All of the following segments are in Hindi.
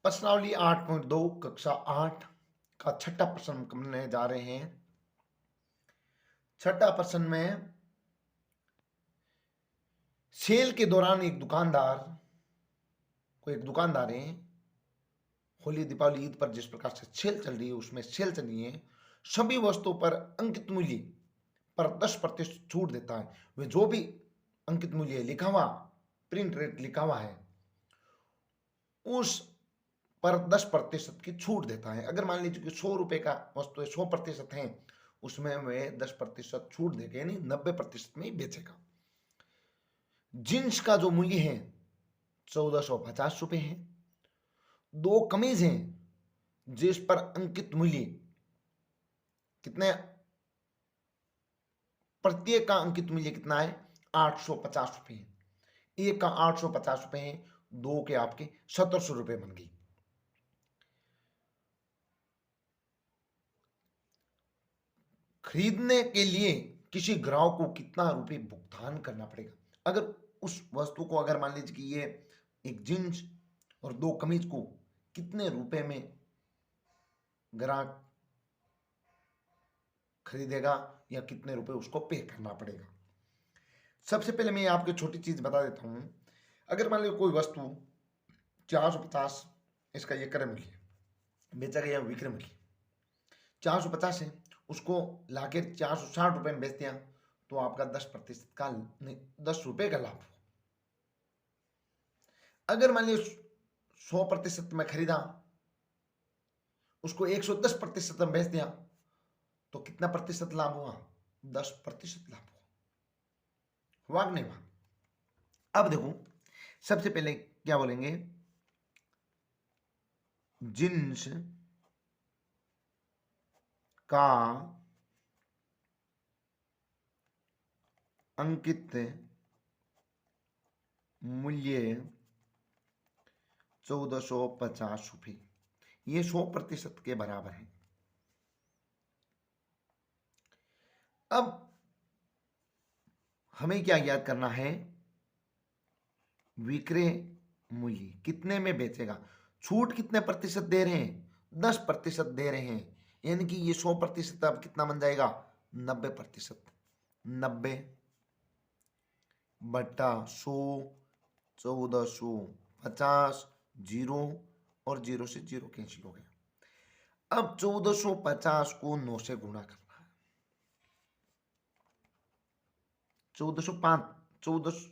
प्रश्नावली 8.2 कक्षा 8 का छठा प्रश्न हम करने जा रहे हैं। छठा प्रश्न में सेल के दौरान एक दुकानदार है, होली दीपावली ईद पर जिस प्रकार से सेल चल रही है उसमें सेल चल रही है, सभी वस्तुओं पर अंकित मूल्य पर 10% छूट देता है। वे जो भी अंकित मूल्य लिखा हुआ, प्रिंट रेट लिखा हुआ है, उस पर 10% की छूट देता है। अगर मान लीजिए कि 100 रुपए का वस्तु 100% है, उसमें वे 10% छूट देगा, यानी 90% में ही बेचेगा। जींस का जो मूल्य है 1450 रुपये है। दो कमीज हैं जिस पर अंकित मूल्य कितने, प्रत्येक का अंकित मूल्य कितना है 850 रुपये है। एक का 850 रुपये है, दो के आपके 1700 रुपये बन गई। खरीदने के लिए किसी ग्राहक को कितना रुपए भुगतान करना पड़ेगा? अगर उस वस्तु को, अगर मान लीजिए कि ये एक जींस और दो कमीज को कितने रुपए में ग्राहक खरीदेगा या कितने रुपए उसको पे करना पड़ेगा। सबसे पहले मैं आपको छोटी चीज बता देता हूं। अगर मान लीजिए कोई वस्तु 450, इसका ये क्रय मूल्य बेचा गया, विक्रय मूल्य 450 है, उसको लाकर 460 रुपये में बेच दिया, तो आपका 10% का नहीं, 10 रुपये का लाभ हो। अगर मान लीजिए 100% में खरीदा, उसको 110% में बेच दिया, तो कितना प्रतिशत लाभ हुआ? 10% लाभ हुआ, हुआ नहीं हुआ? अब देखो, सबसे पहले क्या बोलेंगे, जिन्स का अंकित मूल्य 1450 रुपये, ये 100% के बराबर है। अब हमें क्या याद करना है, विक्रय मूल्य कितने में बेचेगा। छूट कितने प्रतिशत दे रहे हैं? 10% दे रहे हैं, यानी कि ये 100% अब कितना बन जाएगा? 90%। 90 बटा 100, 1450, जीरो, और जीरो से जीरो कैंसिल हो गया। अब 1450 को 9 से गुणा करना है। 1405, 14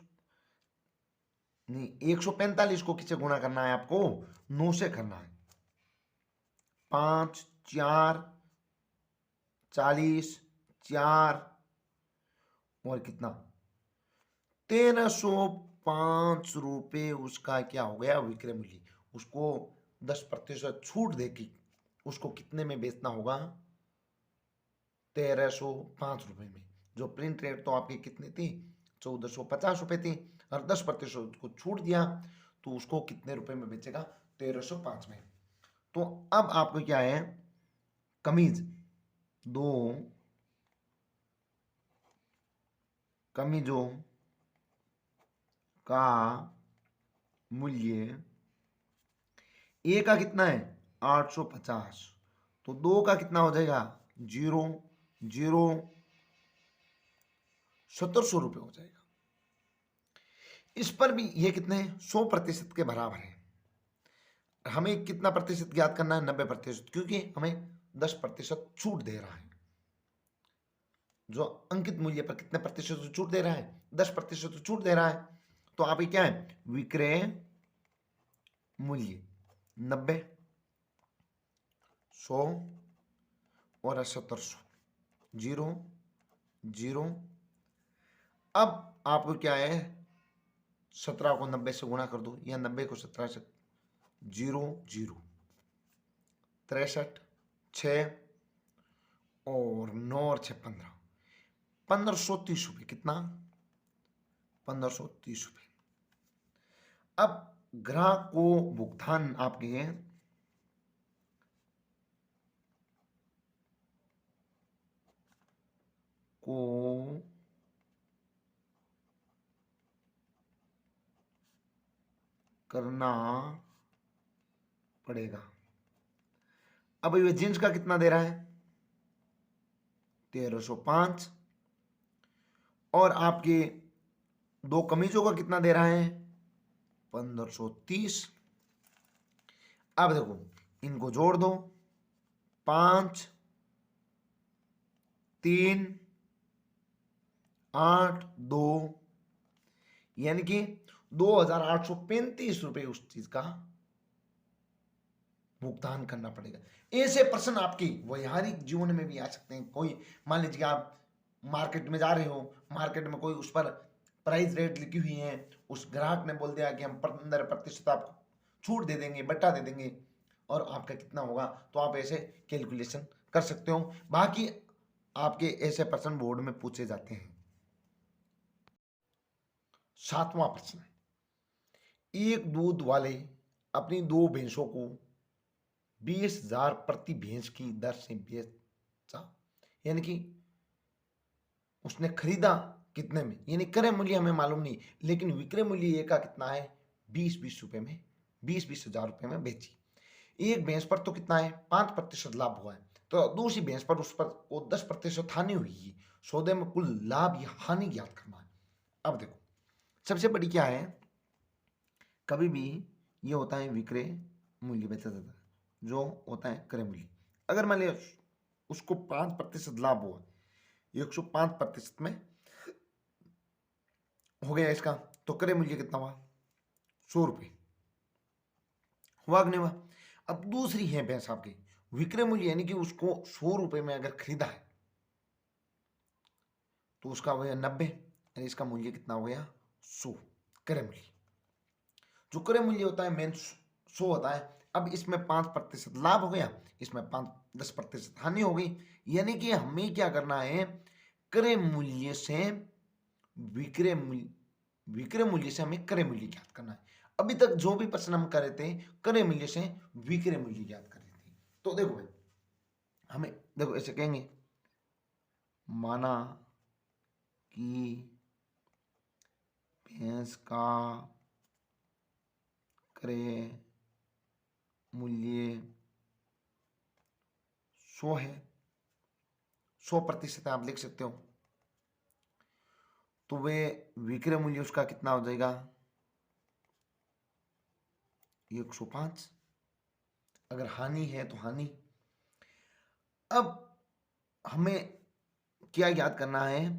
नहीं, 145 को किससे गुणा करना है आपको? 9 से करना है। 5 4 40, 4 और कितना, 1305 रुपये उसका क्या हो गया? विक्रय मूल्य। उसको 10% छूट देगी, उसको कितने में बेचना होगा? 1305 रुपये में। जो प्रिंट रेट तो आपकी कितनी थी? 1450 रुपये थी, और 10% को छूट दिया, तो उसको कितने रुपए में बेचेगा? 1305 में। तो अब आपको क्या है, कमीज, दो कमीजों का मूल्य, ए का कितना है? 850, तो दो का कितना हो जाएगा? जीरो, जीरो, 1700 रुपये हो जाएगा। इस पर भी ये कितने, 100% के बराबर है। हमें कितना प्रतिशत ज्ञात करना है? 90%, क्योंकि हमें 10% छूट दे रहा है। जो अंकित मूल्य पर कितने प्रतिशत छूट दे रहा है? 10% छूट दे रहा है। तो आप क्या है, विक्रय मूल्य 90, 100 और 1700, जीरो, जीरो। अब आपको क्या है, 17 को 90 से गुणा कर दो, या 90 को 17 से, जीरो, जीरो, 63, 6 और 9 और 6 15, 1530 रुपये। कितना? 1530 रुपये। अब ग्राहक को भुगतान आपके को करना पड़ेगा। अब ये जींस का कितना दे रहा है, 1305, और आपके दो कमीजों का कितना दे रहा है, 1530। अब देखो इनको जोड़ दो, 5 3 8 2, यानी कि 2835 रुपये उस चीज का भुगतान करना पड़ेगा। ऐसे प्रश्न आपके वैवाहिक जीवन में भी आ सकते हैं। कोई मान लीजिए आप मार्केट में जा रहे हो, मार्केट में कोई उस पर प्राइस रेट लिखी हुई है, उस ग्राहक ने बोल दिया कि हम 15% आपको छूट दे देंगे, बट्टा दे देंगे, और आपका कितना होगा, तो आप ऐसे कैलकुलेशन कर सकते हो। बाकी आपके ऐसे प्रश्न बोर्ड में पूछे जाते हैं। 7वां प्रश्न, एक दूध वाले अपनी 2 भैंसों को 20,000 प्रति भैंस की दर से बेचा, यानी कि उसने खरीदा कितने में, यानी क्रय मूल्य हमें मालूम नहीं, लेकिन विक्रय मूल्य ये का कितना है, 20-20 रुपए में, 20-20 हजार रुपए में बेची। एक भैंस पर तो कितना है, 5% लाभ हुआ है, तो दूसरी भैंस पर उस पर वो 10% हानि हुई है। सौदे में कुल लाभ या हानि ज्ञात करना है। अब देखो सबसे बड़ी क्या है, कभी भी ये होता है विक्रय मूल्य बेचा जाता है, जो होता है क्रय मूल्य। अगर मान लिया उसको 5% लाभ हुआ, 105% में हो गया इसका, तो क्रय मूल्य कितना हुआ, 100 रुपये हुआ कि नहीं हुआ। अब दूसरी है भैंस आपकी, विक्रय मूल्य यानी कि उसको 100 रुपये में अगर खरीदा है तो उसका हो गया 90, यानी इसका मूल्य कितना हो गया, 100 क्रय मूल्य। जो क्रय मूल्य होता है मेन 100 होता है। अब इसमें 5% लाभ हो गया, इसमें 10% हानि हो गई, यानी कि हमें क्या करना है, क्रय मूल्य से विक्रय मूल्य से हमें क्रय मूल्य ज्ञात करना है। अभी तक जो भी प्रश्न हम कर रहे थे क्रय मूल्य से विक्रय मूल्य ज्ञात कर रहे थे। तो देखो भाई, हमें देखो ऐसे कहेंगे, माना कि भैंस का क्रय मूल्य 100 है, 100% आप लिख सकते हो, तो वे विक्रय मूल्य उसका कितना हो जाएगा, 105। अगर हानि है तो हानि। अब हमें क्या याद करना है,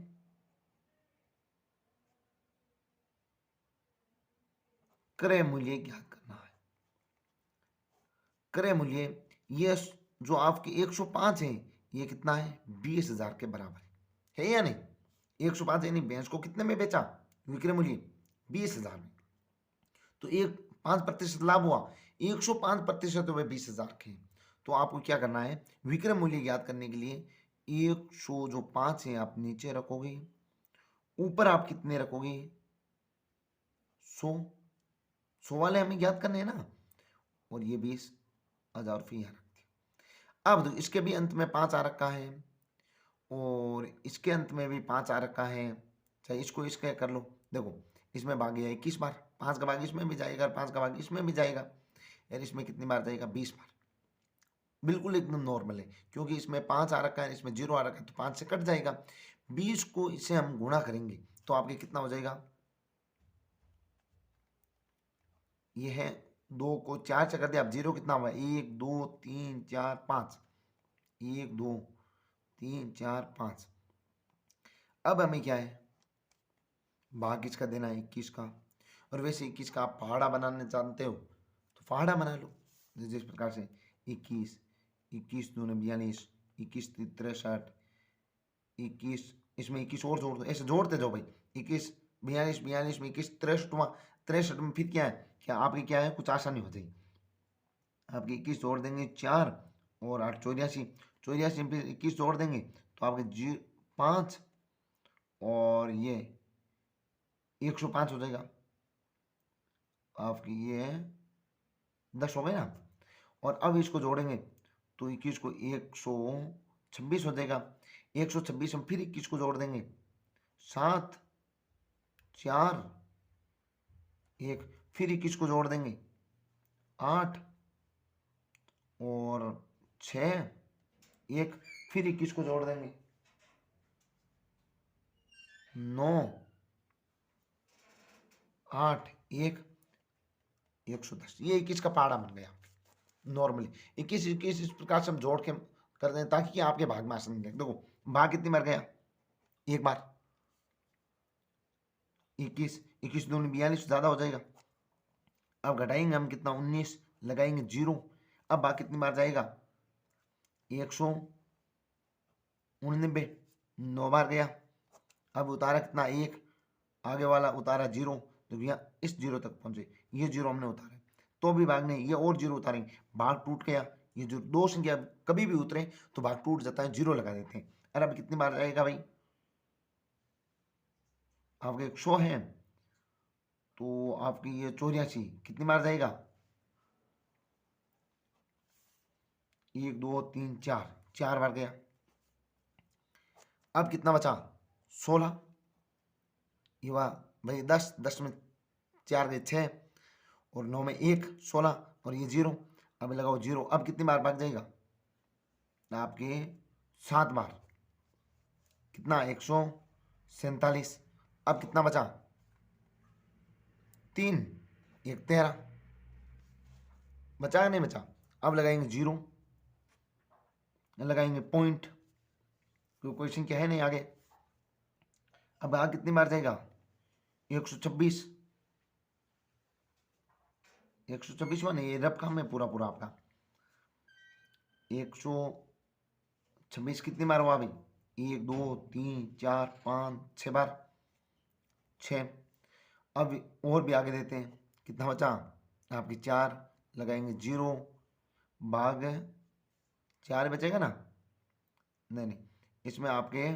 क्रय मूल्य ज्ञात करना है। क्रय मूल्य ये जो आपके 105 है, ये कितना है, 20,000 के बराबर है या नहीं। 105 यानी भैंस को कितने में बेचा, विक्रय मूल्य 20,000 में, तो एक 5% लाभ हुआ, 105% वे 20,000 के। तो आपको क्या करना है, विक्रय मूल्य ज्ञात करने के लिए 100 जो 5 है आप नीचे रखोगे, ऊपर आप कितने रखोगे, 100 वाले हमें ज्ञात करने हैं ना, और ये 20,000 रुपये यहाँ रख दिया। अब इसके भी अंत में 5 आ रखा है, और इसके अंत में भी 5 आ रखा है, चाहे इसको इसके कर लो। देखो इसमें भाग गया 21 बार, 5 का भाग इसमें भी जाएगा, 5 का भाग इसमें भी जाएगा, यार इसमें कितनी बार जाएगा, 20 बार। बिल्कुल एकदम नॉर्मल है, क्योंकि इसमें 5 आ रखा है, इसमें 0 आ रखा है, तो 5 से कट जाएगा। 20 को इसे हम गुणा करेंगे तो आपके कितना हो जाएगा, ये है 2 को 4 से कर दिया, अब 0 कितना हुआ, 1 2 3 4 5, 1 2 3 4 5। अब हमें क्या है, भाग किसका देना है, 21 का, और वैसे 21 का आप पहाड़ा बनाने जानते हो तो पहाड़ा बना लो, जिस प्रकार से 21 21 दूने 42, 21 63, 21 इसमें 21 और जोड़ दो, ऐसे जोड़ते जाओ भाई, 21 42 42 में 21 63 हुआ, 63 में फिर क्या है, क्या आपकी क्या है, कुछ आसानी हो जाएगी। आपके 21 जोड़ देंगे 4 और 8 84, 84 में फिर 21 जोड़ देंगे तो आपके 5 और ये 105 हो जाएगा, आपकी ये 10 हो गए ना। और अब इसको जोड़ेंगे तो 21 को 126 हो जाएगा, 126 हम फिर 21 को जोड़ देंगे, 7 4 1, फिर 21 को जोड़ देंगे 8 और 6 1, फिर 21 को जोड़ देंगे 9 8 1 110। ये 21 का पहाड़ा बन गया नॉर्मली। 21 21 इस प्रकार से हम जोड़ के कर दें ताकि आपके भाग में आसानी लगे। देखो भाग कितनी बार गया, एक बार 21 21 दूनी 42 ज्यादा हो जाएगा। अब घटाएंगे हम कितना 19, लगाएंगे 0। अब भाग कितनी बार जाएगा 199, 9 बार गया। अब उतारा कितना 1, आगे वाला उतारा 0, तो भैया इस 0 तक पहुंचे, ये 0 हमने उतारे तो भी भाग नहीं, ये और 0 उतारेंगे, भाग टूट गया। ये जो दो संख्या कभी भी उतरे तो भाग टूट जाता है, 0 लगा देते हैं। अरे अब कितनी बार जाएगा भाई, आपके 100 है तो आपकी ये 84 कितनी बार जाएगा 1 2 3 4, 4 बार गया। अब कितना बचा 16, ये वाह भाई 10 10 में 4 गए 6 और 9 में 1 16 और ये 0। अब लगाओ 0। अब कितनी बार भाग जाएगा आपके 7 बार, कितना 147। अब कितना बचा 3 1 13 बचा या नहीं बचा। अब लगाएंगे 0, लगाएंगे पॉइंट, कोई संख्या है नहीं आगे। अब आगे कितनी बार जाएगा 126, 126 हुआ नहीं, ये रब काम है पूरा पूरा आपका। 126 कितनी बार हुआ अभी 1 2 3 4 5 6 बार 6। अब और भी आगे देते हैं, कितना बचा आपकी 4, लगाएंगे 0, भाग 4 बचेगा ना, नहीं नहीं इसमें आपके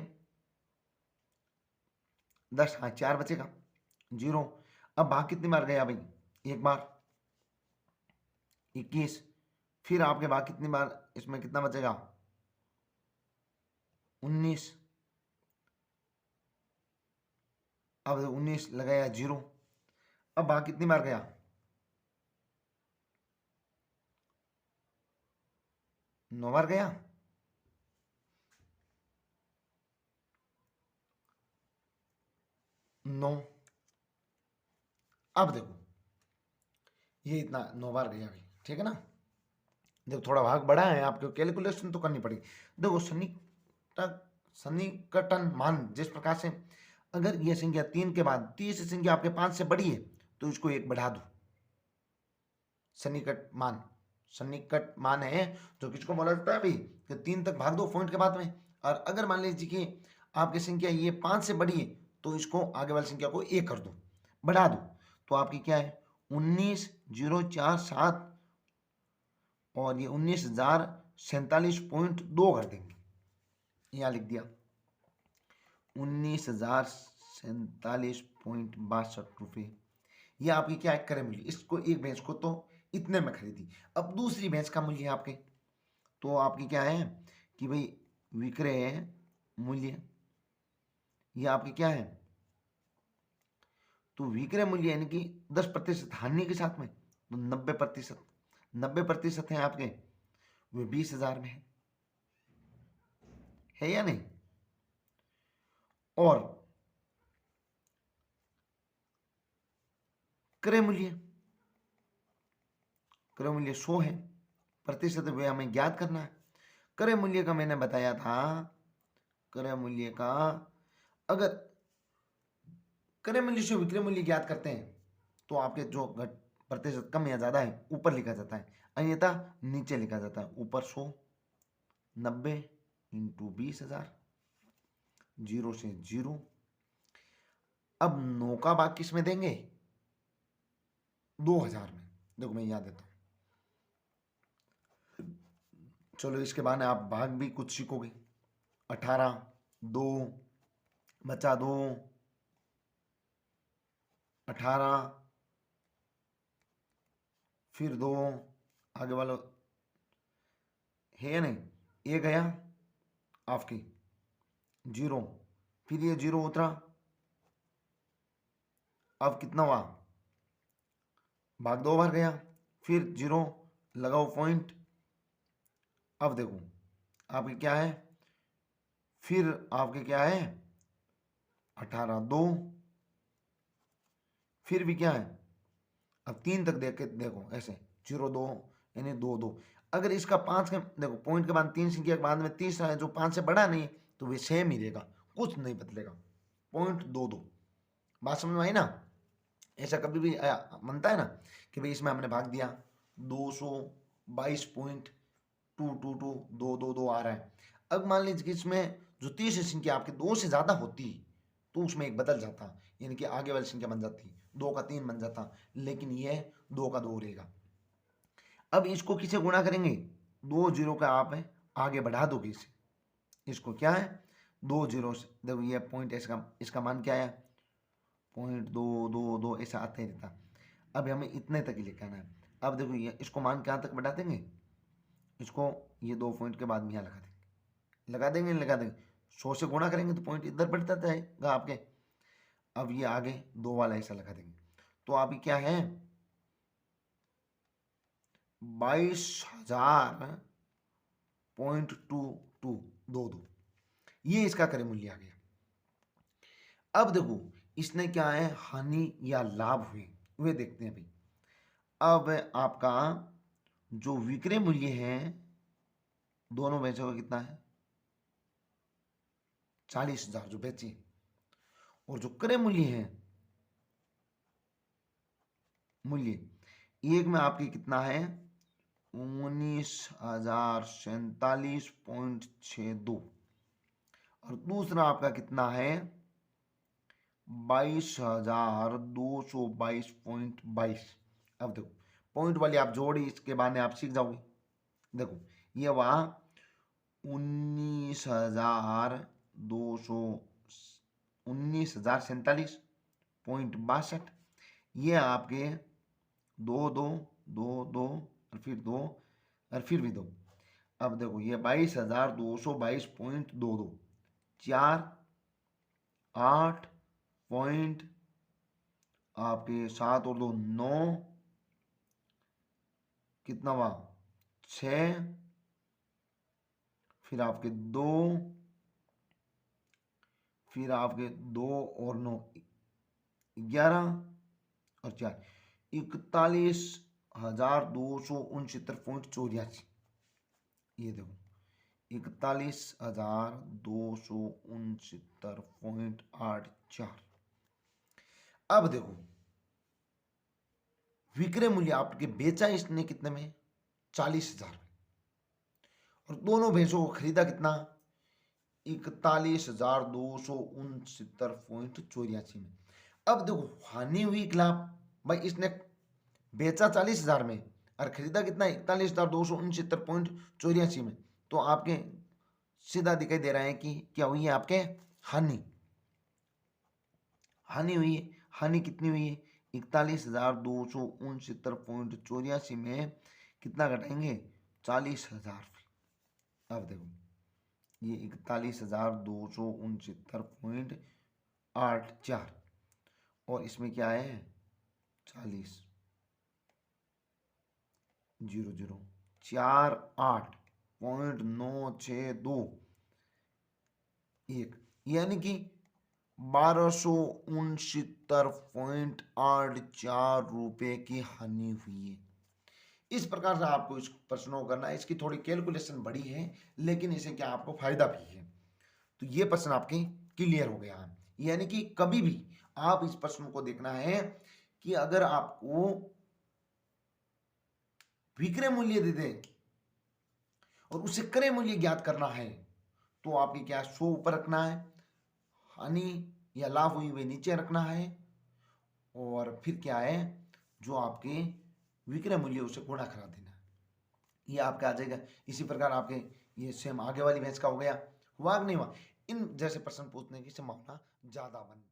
10, हाँ 4 बचेगा 0। अब भाग कितनी बार गया भाई, एक बार 21, फिर आपके भाग कितनी बार, इसमें कितना बचेगा 19। अब 19 लगाया 0। अब भाग कितनी बार गया 9 बार गया। नौ, अब देखो ये इतना 9 बार गया भाई, ठीक है ना। देखो थोड़ा भाग बड़ा है, आपको कैलकुलेशन तो करनी पड़ेगी। देखो सन्निकटन मान जिस प्रकार से, अगर ये संख्या 3 के बाद तीसरी संख्या आपके 5 से बड़ी है तो इसको 1 बढ़ा दो। सन्निकट मान है जो किसको बोला जाता है भाई कि 3 तक भाग दो पॉइंट के बाद में। और अगर मान लीजिए कि आपकी संख्या ये 5 से बड़ी है तो इसको आगे वाली संख्या को 1 कर दो, बढ़ा दो। तो आपकी क्या है 19,047 और ये 19,047.2 कर देंगे। यहाँ लिख दिया 19,047.62 रुपये। ये आपकी क्या है क्रय मूल्य। इसको एक भैंस को तो इतने में खरीदी। अब दूसरी भैंस का मूल्य आपके, तो आपकी क्या है कि भाई विक्रय मूल्य, ये आपकी क्या है तो विक्रय मूल्य यानी कि 10% हानि के साथ में, तो 90% है आपके, वे 20,000 में है या नहीं। और क्रय मूल्य 100 है, प्रतिशत वे हमें ज्ञात करना है। क्रय मूल्य का मैंने बताया था, क्रय मूल्य का अगर क्रय मूल्य से विक्रय मूल्य ज्ञात करते हैं तो आपके जो प्रतिशत कम या ज्यादा है ऊपर लिखा जाता है, अन्यथा नीचे लिखा जाता है। ऊपर 100, 90 इंटू 20,000, 0 से 0। अब 9 का भाग किस में देंगे 2,000 में। देखो मैं याद देता हूं, चलो इसके बाद आप भाग भी कुछ सीखोगे। 18 2 बचा 2, 18 फिर 2, आगे वाला है या नहीं, ये गया आपकी 0, फिर ये 0 उतरा। अब कितना हुआ भाग 2 बार गया, फिर 0 लगाओ पॉइंट, अब देखो आपके क्या है, फिर आपके क्या है 18 2, फिर भी क्या है, अब 3 तक देख के देखो ऐसे 0 2 यानी 2 2। अगर इसका 5 के देखो पॉइंट के बाद 3 संख्या के बाद में तीसरा है जो 5 से बड़ा नहीं है तो वे सेम ही रहेगा, कुछ नहीं बदलेगा। पॉइंट 2 2, बात समझ में आई ना। ऐसा कभी भी बनता है ना कि भाई इसमें हमने भाग दिया 222.222 आ रहा है। अब मान लीजिए कि इसमें जो तीसरी संख्या आपके 2 से ज़्यादा होती तो उसमें एक बदल जाता, यानी कि आगे वाली संख्या बन जाती 2 का 3 बन जाता, लेकिन ये 2 का 2 रहेगा। अब इसको किसे गुणा करेंगे, 2 0 का आप आगे बढ़ा दोगे इसे, इसको क्या है 2 0 से, देखो ये पॉइंट इसका मान क्या आया 0.222 ऐसा आते ही रहता। अब हमें इतने तक ही लेकर आना है। अब देखो ये इसको मान कहाँ तक बढ़ा देंगे, इसको ये 2 पॉइंट के बाद में यहाँ लगा देंगे 100 से गुणा करेंगे तो पॉइंट इधर बढ़ता जाएगा आपके। अब ये आगे 2 वाला ऐसा लगा देंगे तो अभी क्या है 22,000.2222, ये इसका क्रय मूल्य आ गया। अब देखो इसने क्या है हानि या लाभ हुए वे देखते हैं अभी। अब आपका जो विक्रय मूल्य है दोनों बेचों का कितना है 40,000 जो बेचे, और जो क्रय मूल्य है मूल्य एक में आपकी कितना है 19,047.62, और दूसरा आपका कितना है 22,222.22। अब देखो पॉइंट वाली आप जोड़ी इसके बाद में आप सीख जाओगे। देखो ये वहाँ 19,047.62, ये आपके 2 2 2 2 और फिर 2 और फिर भी 2। अब देखो ये 22,222.22, 4 8 पॉइंट आपके 7 और 2 9, कितना हुआ 6, फिर आपके 2, फिर आपके 2 और 9 11 और 4 41,269.84। ये देखो 41,269.84। अब देखो विक्रय मूल्य आपके बेचा इसने कितने में 40,000 में, और दोनों भैंसों को खरीदा कितना 41,269.84 में। अब देखो हानि हुई कि लाभ, भाई इसने बेचा 40,000 में और खरीदा कितना 41,269.84 में, तो आपके सीधा दिखाई दे रहा है कि क्या हुई है आपके हानि हुई है। हानि कितनी हुई है 41,269.84 में कितना घटाएंगे 40,000। अब देखो ये 41,269.84 और इसमें क्या है 40 0 0 4 8.962 1, यानी कि 1,269.84 रुपए की हानि हुई है। इस प्रकार से आपको इस प्रश्नों को करना है। इसकी थोड़ी कैलकुलेशन बड़ी है लेकिन इसे क्या आपको फायदा भी है। तो ये प्रश्न आपके क्लियर हो गया है। यानी कि कभी भी आप इस प्रश्न को देखना है कि अगर आपको विक्रय मूल्य दे दे और उसे क्रय मूल्य ज्ञात करना है तो आपकी क्या 100 ऊपर रखना है, हानि या लाभ हुई वे नीचे रखना है, और फिर क्या है जो आपके विक्रय मूल्य उसे गुणा करा देना है, ये आपका आ जाएगा। इसी प्रकार आपके ये सेम आगे वाली भैंस का हो गया, हुआ कि नहीं हुआ। इन जैसे प्रश्न पूछने की संभावना ज्यादा बनती है।